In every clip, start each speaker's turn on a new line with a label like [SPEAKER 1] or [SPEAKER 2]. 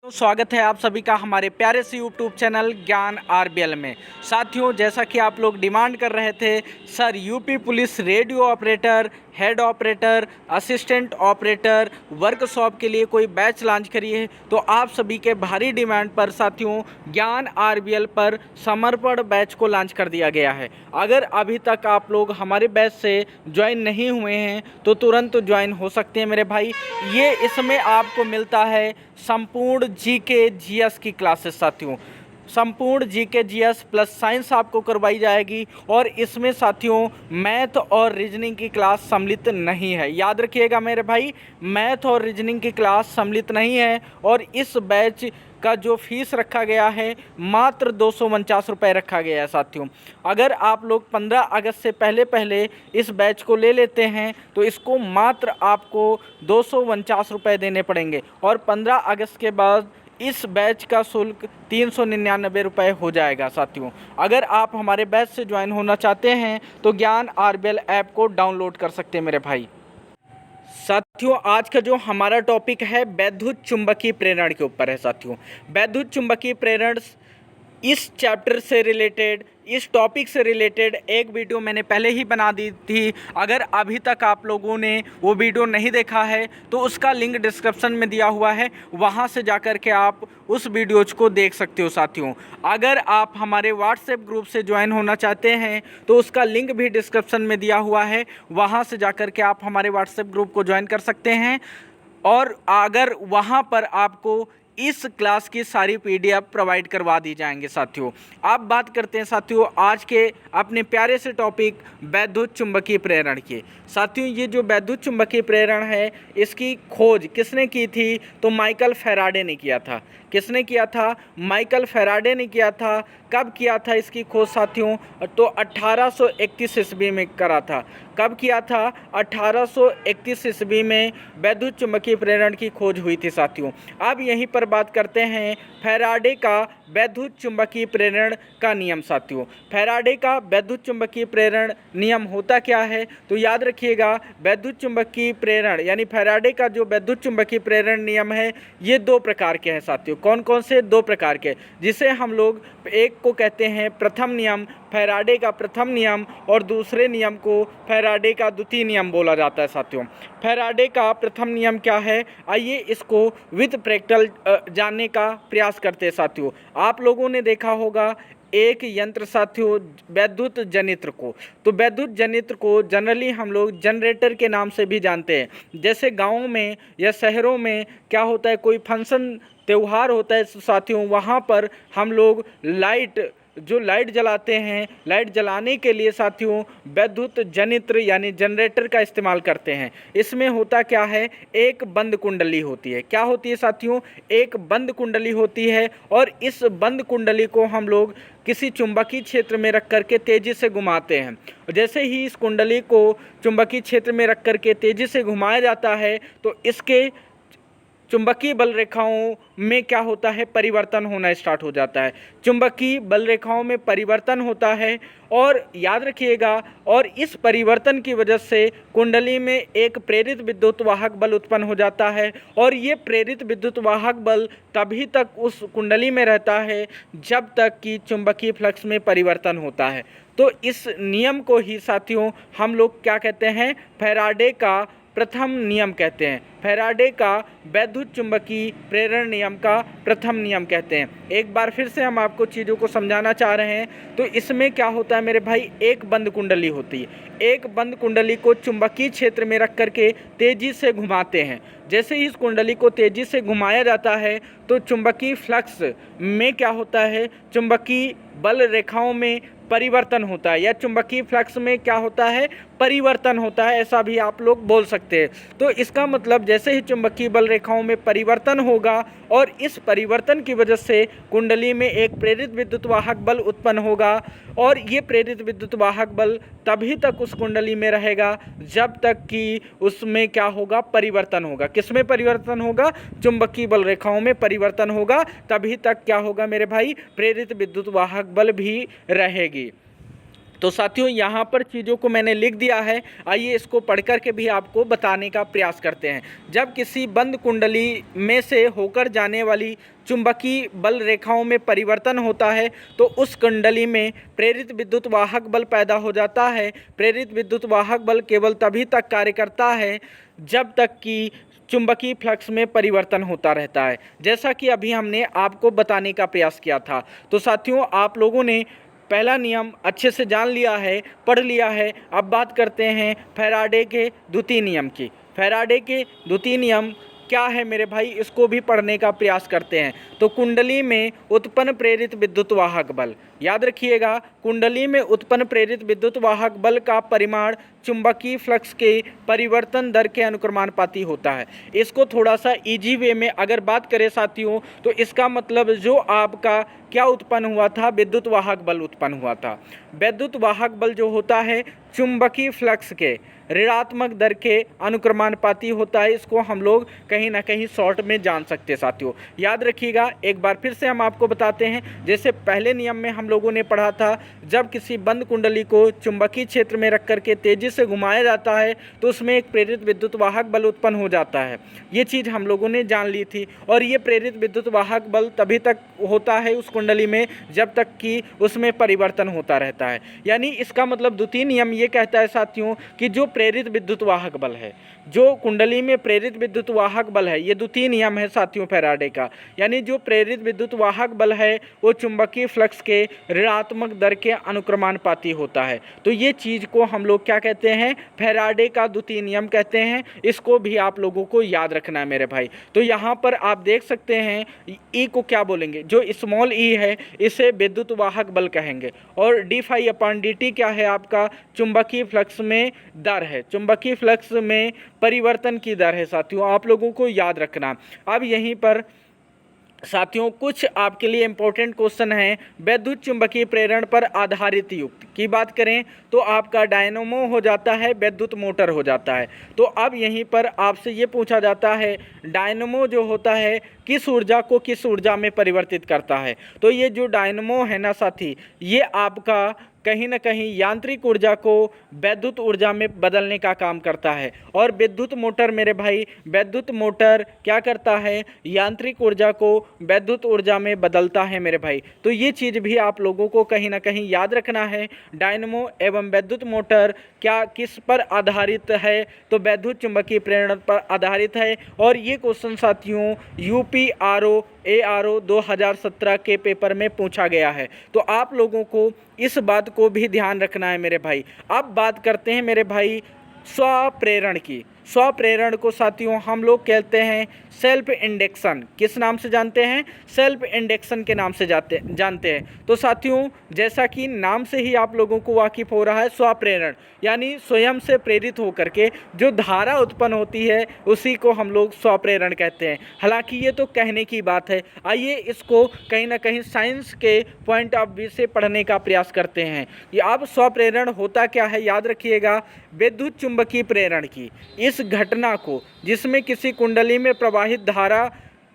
[SPEAKER 1] स्वागत है आप सभी का हमारे प्यारे से यूट्यूब चैनल ज्ञान आरबीएल में। साथियों, जैसा कि आप लोग डिमांड कर रहे थे, sir UP police radio operator, head operator, assistant operator workshop के लिए कोई बैच लॉन्च करिए। तो आप सभी के भारी डिमांड पर साथियों ज्ञान आरबीएल पर समर्पण बैच को लॉन्च कर दिया गया है। अगर अभी तक आप लोग हमारे बैच से ज्वाइन नहीं हुए हैं तो तुरंत ज्वाइन हो सकते हैं मेरे भाई। ये इसमें आपको मिलता है संपूर्ण जीके जीएस की क्लासेस साथियों। संपूर्ण जीके जीएस प्लस साइंस आपको करवाई जाएगी और इसमें साथियों मैथ और रीजनिंग की क्लास सम्मिलित नहीं है। याद रखिएगा मेरे भाई, मैथ और रीजनिंग की क्लास सम्मिलित नहीं है। और इस बैच का जो फीस रखा गया है मात्र 249 रुपये रखा गया है साथियों। अगर आप लोग 15 अगस्त से पहले इस बैच को ले लेते हैं तो इसको मात्र आपको 249 रुपये देने पड़ेंगे और 15 अगस्त के बाद इस बैच का शुल्क 399 रुपये हो जाएगा साथियों। अगर आप हमारे बैच से ज्वाइन होना चाहते हैं तो ज्ञान आरबीएल ऐप को डाउनलोड कर सकते हैं मेरे भाई। साथियों, आज का जो हमारा टॉपिक है वैद्युत चुंबकीय प्रेरण के ऊपर है साथियों। वैद्युत चुंबकीय प्रेरण इस चैप्टर से रिलेटेड, इस टॉपिक से रिलेटेड एक वीडियो मैंने पहले ही बना दी थी। अगर अभी तक आप लोगों ने वो वीडियो नहीं देखा है तो उसका लिंक डिस्क्रिप्शन में दिया हुआ है, वहाँ से जाकर के आप उस वीडियोज को देख सकते हो साथियों। अगर आप हमारे व्हाट्सएप ग्रुप से ज्वाइन होना चाहते हैं तो उसका लिंक भी डिस्क्रिप्शन में दिया हुआ है, वहाँ से जाकर के आप हमारे व्हाट्सएप ग्रुप को ज्वाइन कर सकते हैं। और अगर वहाँ पर आपको इस क्लास की सारी पीडीएफ प्रोवाइड करवा दी जाएंगे साथियों। अब बात करते हैं साथियों आज के अपने प्यारे से टॉपिक वैद्युत चुंबकीय प्रेरण की। साथियों, ये जो वैद्युत चुंबकीय प्रेरण है इसकी खोज किसने की थी? तो माइकल फैराडे ने किया था। किसने किया था? माइकल फैराडे ने किया था। कब किया था इसकी खोज साथियों? तो 1831 ईस्वी में करा था। कब किया था? 1831 ईस्वी में वैद्युत चुंबकीय प्रेरण की खोज हुई थी साथियों। अब यहीं पर बात करते हैं फैराडे का वैद्युत चुंबकीय प्रेरण का नियम साथियों। फैराडे का वैद्युत चुंबकीय प्रेरण नियम होता क्या है? तो याद रखिएगा, वैद्युत चुंबकीय प्रेरण यानी फैराडे का जो वैद्युत चुंबकीय प्रेरण नियम है ये दो प्रकार के हैं साथियों। कौन कौन से? दो प्रकार के, जिसे हम लोग एक को कहते हैं प्रथम नियम, फैराडे का प्रथम नियम, और दूसरे नियम को फैराडे का द्वितीय नियम बोला जाता है साथियों। फैराडे का प्रथम नियम क्या है? आइए इसको विद प्रैक्टिकल जानने का प्रयास करते हैं साथियों। आप लोगों ने देखा होगा एक यंत्र साथियों वैद्युत जनित्र को, तो वैद्युत जनित्र को जनरली हम लोग जनरेटर के नाम से भी जानते हैं। जैसे गाँव में या शहरों में क्या होता है, कोई फंक्शन त्यौहार होता है साथियों, वहाँ पर हम लोग लाइट जलाते हैं। लाइट जलाने के लिए साथियों वैद्युत जनित्र यानी जनरेटर का इस्तेमाल करते हैं। इसमें होता क्या है, एक बंद कुंडली होती है। क्या होती है साथियों? एक बंद कुंडली होती है और इस बंद कुंडली को हम लोग किसी चुंबकीय क्षेत्र में रख करके तेज़ी से घुमाते हैं। जैसे ही इस कुंडली को चुंबकीय क्षेत्र में रख करके तेज़ी से घुमाया जाता है तो इसके चुंबकीय बल रेखाओं में क्या होता है, परिवर्तन होना स्टार्ट हो जाता है। चुंबकीय बल रेखाओं में परिवर्तन होता है और याद रखिएगा, और इस परिवर्तन की वजह से कुंडली में एक प्रेरित विद्युत वाहक बल उत्पन्न हो जाता है और ये प्रेरित विद्युत वाहक बल तभी तक उस कुंडली में रहता है जब तक कि चुंबकीय फ्लक्स में परिवर्तन होता है। तो इस नियम को ही साथियों हम लोग क्या कहते हैं, फैराडे का प्रथम नियम कहते हैं। फैराडे का वैद्युत चुंबकीय प्रेरण नियम का प्रथम नियम कहते हैं। एक बार फिर से हम आपको चीज़ों को समझाना चाह रहे हैं। तो इसमें क्या होता है मेरे भाई, एक बंद कुंडली होती है। एक बंद कुंडली को चुंबकीय क्षेत्र में रख करके तेज़ी से घुमाते हैं। जैसे ही इस कुंडली को तेज़ी से घुमाया जाता है तो चुंबकीय फ्लक्स में क्या होता है, चुंबकीय बल रेखाओं में परिवर्तन होता है, या चुंबकीय फ्लक्स में क्या होता है, परिवर्तन होता है, ऐसा भी आप लोग बोल सकते हैं। तो इसका मतलब जैसे ही चुंबकीय बल रेखाओं में परिवर्तन होगा और इस परिवर्तन की वजह से कुंडली में एक प्रेरित विद्युत वाहक बल उत्पन्न होगा और ये प्रेरित विद्युत वाहक बल तभी तक उस कुंडली में रहेगा जब तक कि उसमें क्या होगा, परिवर्तन होगा। किसमें परिवर्तन होगा? चुंबकीय बल रेखाओं में परिवर्तन होगा। तभी तक क्या होगा मेरे भाई, प्रेरित विद्युत वाहक बल भी रहेगी। तो साथियों यहाँ पर चीज़ों को मैंने लिख दिया है, आइए इसको पढ़ कर के भी आपको बताने का प्रयास करते हैं। जब किसी बंद कुंडली में से होकर जाने वाली चुंबकीय बल रेखाओं में परिवर्तन होता है तो उस कुंडली में प्रेरित विद्युत वाहक बल पैदा हो जाता है। प्रेरित विद्युत वाहक बल केवल तभी तक कार्य करता है जब तक कि चुंबकीय फ्लक्स में परिवर्तन होता रहता है, जैसा कि अभी हमने आपको बताने का प्रयास किया था। तो साथियों आप लोगों ने पहला नियम अच्छे से जान लिया है, पढ़ लिया है। अब बात करते हैं फैराडे के द्वितीय नियम की। फैराडे के द्वितीय नियम क्या है मेरे भाई, इसको भी पढ़ने का प्रयास करते हैं। तो कुंडली में उत्पन्न प्रेरित विद्युत वाहक बल, याद रखिएगा, कुंडली में उत्पन्न प्रेरित विद्युत वाहक बल का परिमाण चुंबकीय फ्लक्स के परिवर्तन दर के अनुक्रमानुपाती होता है। इसको थोड़ा सा इजी वे में अगर बात करें साथियों, तो इसका मतलब जो आपका क्या उत्पन्न हुआ था, विद्युत वाहक बल उत्पन्न हुआ था। विद्युत वाहक बल जो होता है चुंबकीय फ्लक्स के ऋणात्मक दर के अनुक्रमानुपाती होता है। इसको हम लोग कहीं ना कहीं शॉर्ट में जान सकते हैं साथियों, याद रखिएगा। एक बार फिर से हम आपको बताते हैं, जैसे पहले नियम में हम लोगों ने पढ़ा था, जब किसी बंद कुंडली को चुंबकीय क्षेत्र में रख करके तेजी से घुमाया जाता है तो उसमें एक प्रेरित विद्युत वाहक बल उत्पन्न हो जाता है। ये चीज़ हम लोगों ने जान ली थी। और ये प्रेरित विद्युत वाहक बल तभी तक होता है उस कुंडली में जब तक कि उसमें परिवर्तन होता रहता है। यानी इसका मतलब द्वितीय नियम ये कहता है साथियों कि जो प्रेरित विद्युत वाहक बल है, जो कुंडली में प्रेरित विद्युत वाहक बल है, ये द्वितीय नियम है साथियों फैराडे का। यानी जो प्रेरित विद्युत वाहक बल है वो चुंबकीय फ्लक्स के ऋणात्मक दर के अनुक्रमानुपाती होता है। तो ये चीज़ को हम लोग क्या कहते हैं, फैराडे का द्वितीय नियम कहते हैं। इसको भी आप लोगों को याद रखना है मेरे भाई। तो यहाँ पर आप देख सकते हैं ई को क्या बोलेंगे, जो स्मॉल ई है इसे विद्युत वाहक बल कहेंगे। और D phi upon D T क्या है, आपका चुंबकीय फ्लक्स में दर है, चुंबकीय फ्लक्स में परिवर्तन की दर है साथियों, आप लोगों को याद रखना। अब यहीं पर साथियों कुछ आपके लिए इम्पोर्टेंट क्वेश्चन हैं। वैद्युत चुंबकीय प्रेरण पर आधारित युक्ति की बात करें तो आपका डायनमो हो जाता है, वैद्युत मोटर हो जाता है। तो अब यहीं पर आपसे ये पूछा जाता है डायनमो जो होता है किस ऊर्जा को किस ऊर्जा में परिवर्तित करता है। तो ये जो डायनमो है ना साथी, ये आपका कहीं ना कहीं यांत्रिक ऊर्जा को वैद्युत ऊर्जा में बदलने का काम करता है। और विद्युत मोटर मेरे भाई, विद्युत मोटर क्या करता है, यांत्रिक ऊर्जा को वैद्युत ऊर्जा में बदलता है मेरे भाई। तो ये चीज़ भी आप लोगों को कहीं ना कहीं याद रखना है। डायनमो एवं वैद्युत मोटर क्या किस पर आधारित है, तो वैद्युत चुंबकीय प्रेरण पर आधारित है। और ये क्वेश्चन साथियों UPRO ARO 2017 के पेपर में पूछा गया है। तो आप लोगों को इस बात को भी ध्यान रखना है मेरे भाई। अब बात करते हैं मेरे भाई स्वप्रेरण की। स्वप्रेरण को साथियों हम लोग कहते हैं सेल्फ इंडक्शन। किस नाम से जानते हैं, सेल्फ इंडक्शन के नाम से जानते हैं। तो साथियों जैसा कि नाम से ही आप लोगों को वाकिफ हो रहा है, स्वप्रेरण यानी स्वयं से प्रेरित होकर के जो धारा उत्पन्न होती है उसी को हम लोग स्वप्रेरण कहते हैं। हालांकि ये तो कहने की बात है, आइए इसको कहीं ना कहीं साइंस के पॉइंट ऑफ व्यू से पढ़ने का प्रयास करते हैं। ये अब स्वप्रेरण होता क्या है, याद रखिएगा, विद्युत चुंबकीय प्रेरण की इस घटना को जिसमें किसी कुंडली में प्रवाहित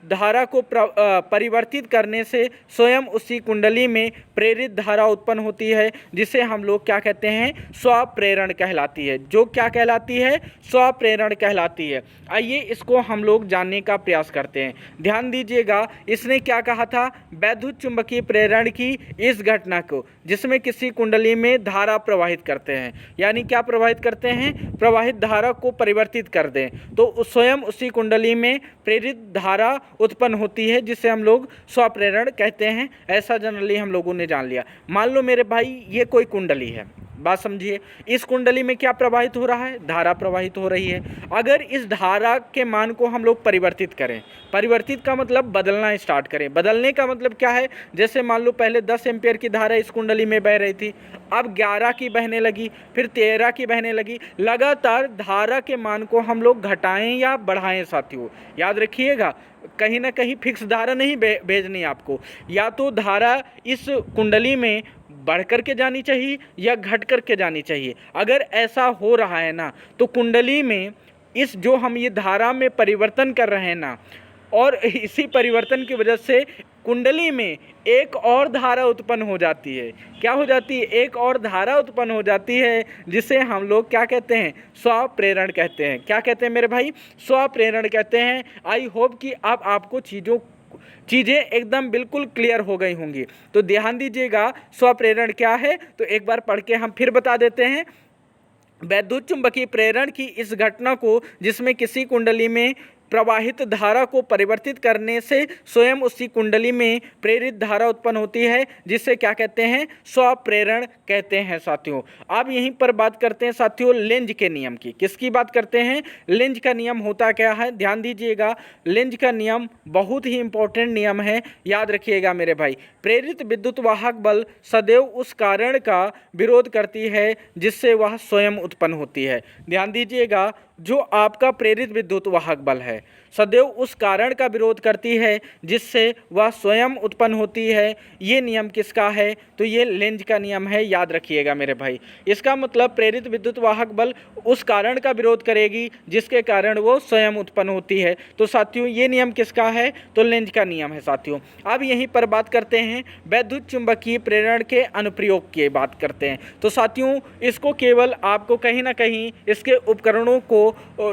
[SPEAKER 1] धारा को परिवर्तित करने से स्वयं उसी कुंडली में प्रेरित धारा उत्पन्न होती है, जिसे हम लोग क्या कहते हैं, स्वप्रेरण कहलाती है। जो क्या कहलाती है, स्वप्रेरण कहलाती है। आइए इसको हम लोग जानने का प्रयास करते हैं। ध्यान दीजिएगा, इसने क्या कहा था, वैद्युत चुंबकीय प्रेरण की इस घटना को जिसमें किसी कुंडली में धारा प्रवाहित करते हैं, यानी क्या प्रवाहित करते हैं, प्रवाहित धारा को परिवर्तित कर दें तो स्वयं उसी कुंडली में प्रेरित धारा उत्पन्न होती है, जिसे हम लोग स्वप्रेरण कहते हैं। ऐसा जनरली हम लोगों ने जान लिया। मान लो मेरे भाई ये कोई कुंडली है, बात समझिए, इस कुंडली में क्या प्रवाहित हो रहा है, धारा प्रवाहित हो रही है। अगर इस धारा के मान को हम लोग परिवर्तित करें, परिवर्तित का मतलब बदलना स्टार्ट करें। बदलने का मतलब क्या है, जैसे मान लो पहले 10 एम्पियर की धारा इस कुंडली में बह रही थी, अब 11 की बहने लगी, फिर 13 की बहने लगी। लगातार धारा के मान को हम लोग घटाएं या बढ़ाएं साथियों, याद रखिएगा, कहीं ना कहीं फिक्स धारा नहीं भेजनी आपको। या तो धारा इस कुंडली में बढ़ कर के जानी चाहिए या घट कर के जानी चाहिए। अगर ऐसा हो रहा है ना, तो कुंडली में इस जो हम ये धारा में परिवर्तन कर रहे हैं ना, और इसी परिवर्तन की वजह से कुंडली में एक और धारा उत्पन्न हो जाती है। क्या हो जाती है? एक और धारा उत्पन्न हो जाती है, जिसे हम लोग क्या कहते हैं? स्वप्रेरण कहते हैं। क्या कहते हैं मेरे भाई? स्वप्रेरण कहते हैं। आई होप कि अब आपको चीज़ें एकदम बिल्कुल क्लियर हो गई होंगी। तो ध्यान दीजिएगा, स्वप्रेरण क्या है तो एक बार पढ़ के हम फिर बता देते हैं। वैद्युत चुंबकीय प्रेरण की इस घटना को, जिसमें किसी कुंडली में प्रवाहित धारा को परिवर्तित करने से स्वयं उसी कुंडली में प्रेरित धारा उत्पन्न होती है, जिसे क्या कहते हैं? स्वप्रेरण कहते हैं साथियों। अब यहीं पर बात करते हैं साथियों लेंज के नियम की। किसकी बात करते हैं? लेंज का नियम होता क्या है? ध्यान दीजिएगा, लेंज का नियम बहुत ही इंपॉर्टेंट नियम है, याद रखिएगा मेरे भाई। प्रेरित विद्युत वाहक बल सदैव उस कारण का विरोध करती है जिससे वह स्वयं उत्पन्न होती है। ध्यान दीजिएगा, जो आपका प्रेरित विद्युत वाहक बल है सदैव उस कारण का विरोध करती है जिससे वह स्वयं उत्पन्न होती है। ये नियम किसका है? तो ये लेंज का नियम है, याद रखिएगा मेरे भाई। इसका मतलब प्रेरित विद्युत वाहक बल उस कारण का विरोध करेगी जिसके कारण वो स्वयं उत्पन्न होती है। तो साथियों ये नियम किसका है? तो लेंज का नियम है साथियों। अब यहीं पर बात करते हैं वैद्युत चुंबकीय प्रेरण के अनुप्रयोग की बात करते हैं। तो साथियों इसको केवल आपको कहीं ना कहीं इसके उपकरणों को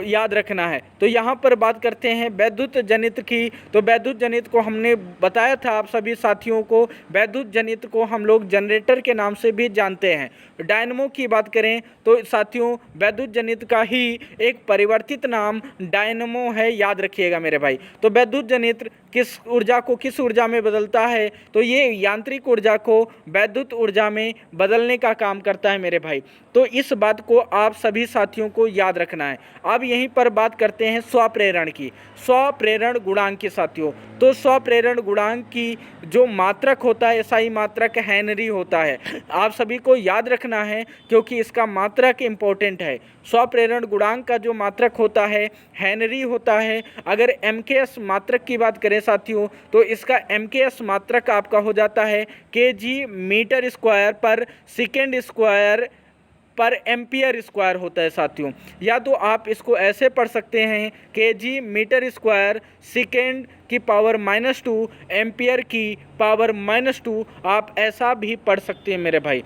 [SPEAKER 1] याद रखना है। तो यहाँ पर बात करते हैं वैद्युत जनित की। तो वैद्युत जनित को हमने बताया था आप सभी साथियों को, वैद्युत जनित को हम लोग जनरेटर के नाम से भी जानते हैं। डायनमो की बात करें तो साथियों वैद्युत जनित का ही एक परिवर्तित नाम डायनमो है, याद रखिएगा मेरे भाई। तो वैद्युत जनित किस ऊर्जा को किस ऊर्जा में बदलता है? तो ये यांत्रिक ऊर्जा को वैद्युत ऊर्जा में बदलने का काम करता है मेरे भाई। तो इस बात को आप सभी साथियों को याद रखना है। अब यहीं पर बात करते हैं स्वप्रेरण की, स्वप्रेरण गुणांक की साथियों। तो स्वप्रेरण गुणांक की जो मात्रक होता है SI मात्रक हेनरी होता है। आप सभी को याद रखना है क्योंकि इसका मात्रक इम्पोर्टेंट है। स्वप्रेरण गुणांक का जो मात्रक होता है हेनरी होता है। अगर MKS मात्रक की बात करें साथियों तो इसका MKS मात्रक आपका हो जाता है kg मीटर स्क्वायर पर सेकेंड स्क्वायर पर एम्पियर स्क्वायर होता है साथियों। या तो आप इसको ऐसे पढ़ सकते हैं kg मीटर स्क्वायर सेकेंड की पावर -2 एम्पियर की पावर -2, आप ऐसा भी पढ़ सकते हैं मेरे भाई।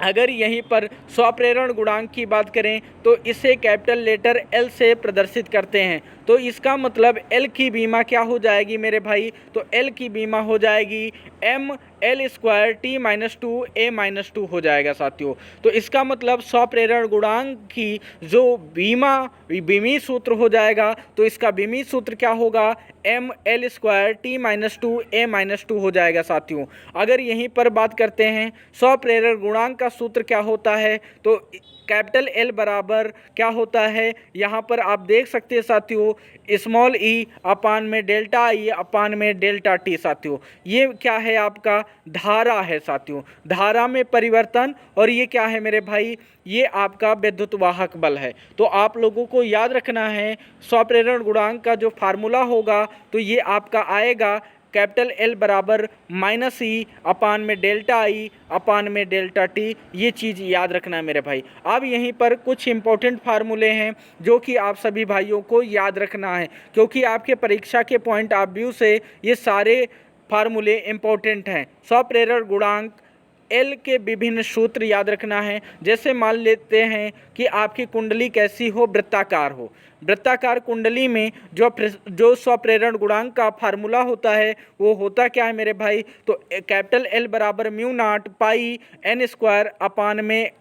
[SPEAKER 1] अगर यहीं पर स्वप्रेरण गुणांक की बात करें तो इसे कैपिटल लेटर L से प्रदर्शित करते हैं। तो इसका मतलब L की बीमा क्या हो जाएगी मेरे भाई? तो L की बीमा हो जाएगी mL² T-2 A-2 हो जाएगा साथियों। तो इसका मतलब स्वप्रेरण गुणांक की जो बीमी सूत्र हो जाएगा, तो इसका बीमी सूत्र क्या होगा? mL² T-2 A-2 हो जाएगा साथियों। अगर यहीं पर बात करते हैं स्वप्रेरण गुणांक का सूत्र क्या होता है, तो कैपिटल L बराबर क्या होता है? यहाँ पर आप देख सकते हैं साथियों स्मॉल e अपान में डेल्टा I अपान में डेल्टा T साथियों। ये क्या है? आपका धारा है साथियों, धारा में परिवर्तन। और ये क्या है मेरे भाई? ये आपका विद्युत वाहक बल है। तो आप लोगों को याद रखना है स्वप्रेरण गुणांक का जो फार्मूला होगा तो ये आपका आएगा कैपिटल L बराबर -E अपान में डेल्टा I अपान में डेल्टा T। ये चीज़ याद रखना है मेरे भाई। अब यहीं पर कुछ इंपॉर्टेंट फार्मूले हैं जो कि आप सभी भाइयों को याद रखना है, क्योंकि आपके परीक्षा के पॉइंट ऑफ व्यू से ये सारे फार्मूले इंपॉर्टेंट हैं। स्वप्रेरण गुणांक L के विभिन्न सूत्र याद रखना है। जैसे मान लेते हैं कि आपकी कुंडली कैसी हो? वृत्ताकार हो। वृत्ताकार कुंडली में जो स्वप्रेरण गुणांक का फार्मूला होता है वो होता क्या है मेरे भाई? तो कैपिटल L बराबर μ0 पाई n² अपान में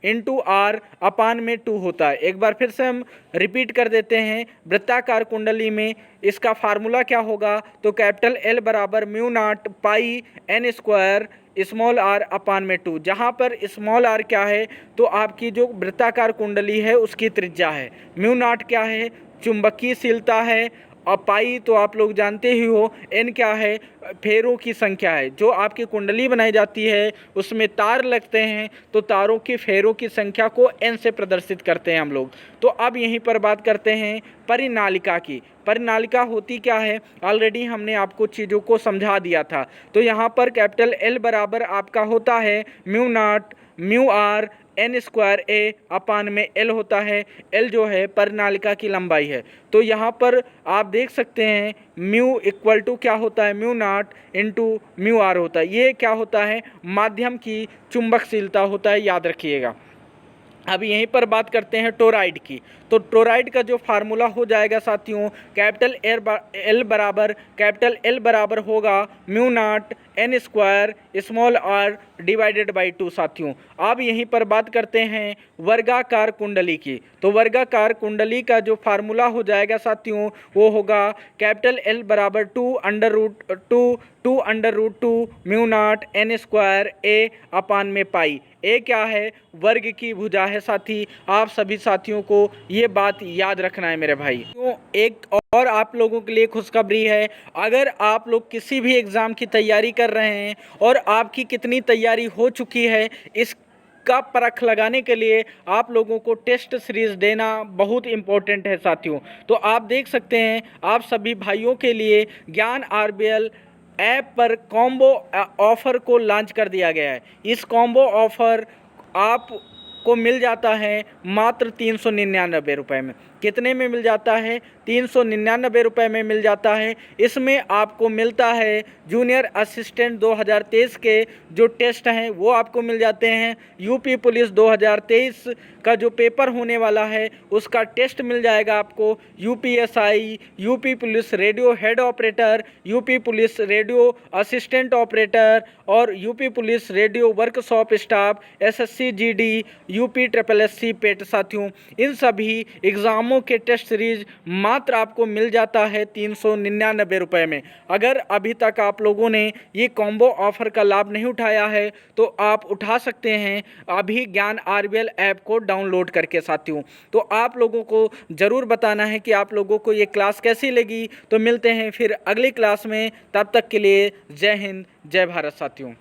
[SPEAKER 1] इंटू R अपान में 2 होता है। एक बार फिर से हम रिपीट कर देते हैं, वृत्ताकार कुंडली में इसका फार्मूला क्या होगा? तो कैपिटल L बराबर μ0 पाई n² स्मॉल r अपान में 2, जहाँ पर स्मॉल r क्या है? तो आपकी जो वृत्ताकार कुंडली है उसकी त्रिज्या है। μ0 क्या है? चुंबकीयशीलता है। और पाई तो आप लोग जानते ही हो, n क्या है? फेरों की संख्या है। जो आपकी कुंडली बनाई जाती है उसमें तार लगते हैं, तो तारों की फेरों की संख्या को n से प्रदर्शित करते हैं हम लोग। तो अब यहीं पर बात करते हैं परिनालिका की। परिनालिका होती क्या है? ऑलरेडी हमने आपको चीज़ों को समझा दिया था। तो यहाँ पर कैपिटल L बराबर आपका होता है μ0 μr N square a upon में एल होता है। एल जो है परिनालिका की लंबाई है। तो यहाँ पर आप देख सकते हैं म्यू इक्वल टू क्या होता है, mu naught into mu R होता है। ये क्या होता है, माध्यम की चुंबकशीलता होता है, याद रखिएगा। अब यहीं पर बात करते हैं टोराइड की। तो टोराइड का जो फार्मूला हो जाएगा साथियों, कैपिटल एल बराबर होगा mu not an square small R divided by 2 साथियों। अब यहीं पर बात करते हैं वर्गाकार कुंडली की। तो वर्गाकार कुंडली का जो फार्मूला हो जाएगा साथियों, वो होगा कैपिटल एल बराबर 2 under root 2 mu not an square a upon में पाई। ए क्या है, वर्ग की भुजा है साथी। आप सभी साथियों को ये बात याद रखना है मेरे भाई। तो एक और आप लोगों के लिए खुशखबरी है, अगर आप लोग किसी भी एग्ज़ाम की तैयारी कर रहे हैं और आपकी कितनी तैयारी हो चुकी है, इस का परख लगाने के लिए आप लोगों को टेस्ट सीरीज़ देना बहुत इम्पोर्टेंट है साथियों। तो आप देख सकते हैं, आप सभी भाइयों के लिए ज्ञान आरबीएल ऐप पर कॉम्बो ऑफ़र को लॉन्च कर दिया गया है। इस कॉम्बो ऑफ़र आपको मिल जाता है मात्र 399 रुपये में। कितने में मिल जाता है, 399 रुपये में मिल जाता है। इसमें आपको मिलता है जूनियर असिस्टेंट 2023 के जो टेस्ट हैं वो आपको मिल जाते हैं। यूपी पुलिस 2023 का जो पेपर होने वाला है उसका टेस्ट मिल जाएगा आपको। UPSI, UP police radio head operator, UP police radio assistant operator और UP police radio workshop staff, SSC GD, UP SSC PET साथियों, इन सभी एग्ज़ामों के टेस्ट सीरीज मात्र आपको मिल जाता है 399 रुपये में। अगर अभी तक आप लोगों ने ये कॉम्बो ऑफ़र का लाभ नहीं उठाया है तो आप उठा सकते हैं अभी ज्ञान आरबीएल ऐप को डाउनलोड करके साथियों। तो आप लोगों को ज़रूर बताना है कि आप लोगों को ये क्लास कैसी लगी। तो मिलते हैं फिर अगली क्लास में, तब तक के लिए जय हिंद जय भारत साथियों।